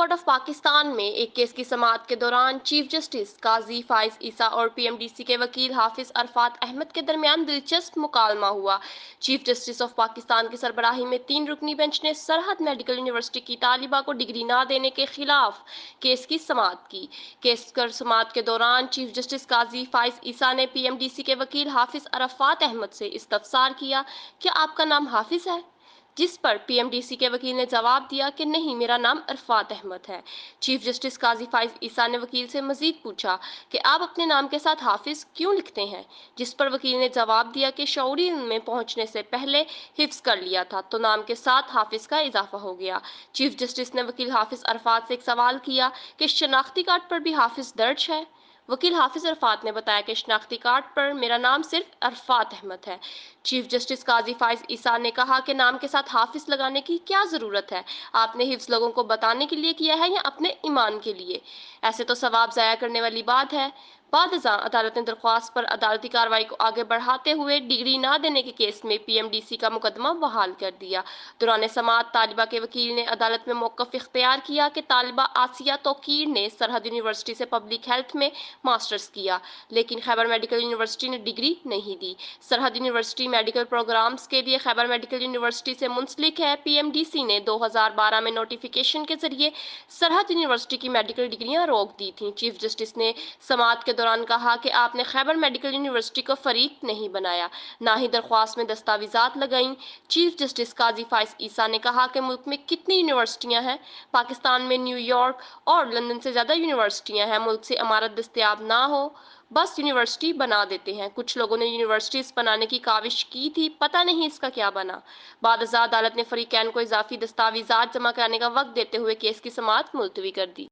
Court of Pakistan میں ایک case کی سماعت کے دوران چیف جسٹس قاضی فائز عیسیٰ اور پی ایم ڈی سی کے وکیل حافظ عرفات احمد کے درمیان دلچسپ مکالمہ ہوا۔ چیف جسٹس آف پاکستان کی سربراہی میں 3 رکنی بینچ نے سرحد میڈیکل یونیورسٹی کی طالبہ کو ڈگری نہ دینے کے خلاف کیس کی سماعت کی۔ کیس کی سماعت کے دوران چیف جسٹس قاضی فائز عیسیٰ نے پی ایم ڈی سی کے وکیل حافظ عرفات احمد سے استفسار کیا، کیا آپ کا نام حافظ ہے؟ جس پر پی ایم ڈی سی کے وکیل نے جواب دیا کہ نہیں، میرا نام عرفات احمد ہے۔ چیف جسٹس قاضی فائز عیسیٰ نے وکیل سے مزید پوچھا کہ آپ اپنے نام کے ساتھ حافظ کیوں لکھتے ہیں؟ جس پر وکیل نے جواب دیا کہ شعوری علم میں پہنچنے سے پہلے حفظ کر لیا تھا تو نام کے ساتھ حافظ کا اضافہ ہو گیا۔ چیف جسٹس نے وکیل حافظ عرفات سے ایک سوال کیا کہ شناختی کارڈ پر بھی حافظ درج ہے؟ وکیل حافظ عرفات نے بتایا کہ شناختی کارڈ پر میرا نام صرف عرفات احمد ہے۔ چیف جسٹس قاضی فائز عیسیٰ نے کہا کہ نام کے ساتھ حافظ لگانے کی کیا ضرورت ہے؟ آپ نے حفظ لوگوں کو بتانے کے لیے کیا ہے یا اپنے ایمان کے لیے؟ ایسے تو ثواب ضائع کرنے والی بات ہے۔ بعد ازاں عدالت نے درخواست پر عدالتی کارروائی کو آگے بڑھاتے ہوئے ڈگری نہ دینے کے کیس میں پی ایم ڈی سی کا مقدمہ بحال کر دیا۔ دوران سماعت طالبہ کے وکیل نے عدالت میں موقف اختیار کیا کہ طالبہ آسیہ توقیر نے سرحد یونیورسٹی سے پبلک ہیلتھ میں ماسٹرز کیا، لیکن خیبر میڈیکل یونیورسٹی نے ڈگری نہیں دی۔ سرحد یونیورسٹی میڈیکل پروگرامز کے لیے خیبر میڈیکل یونیورسٹی سے منسلک ہے۔ پی ایم ڈی سی نے 2012 میں نوٹیفیکیشن کے ذریعے سرحد یونیورسٹی کی میڈیکل ڈگریاں روک دی تھیں۔ چیف جسٹس نے سماعت کے دوران کہا کہ آپ نے خیبر میڈیکل یونیورسٹی کو فریق نہیں بنایا، نہ ہی درخواست میں دستاویزات لگائیں۔ چیف جسٹس قاضی فائز عیسیٰ نے کہا کہ ملک میں کتنی یونیورسٹیاں ہیں؟ پاکستان میں نیو یارک اور لندن سے زیادہ یونیورسٹیاں ہیں۔ ملک سے عمارت دستیاب نہ ہو، بس یونیورسٹی بنا دیتے ہیں۔ کچھ لوگوں نے یونیورسٹیز بنانے کی کاوش کی تھی، پتہ نہیں اس کا کیا بنا۔ بعد ازاں عدالت نے فریقین کو اضافی دستاویزات جمع کرانے کا وقت دیتے ہوئے کیس کی سماعت ملتوی کر دی۔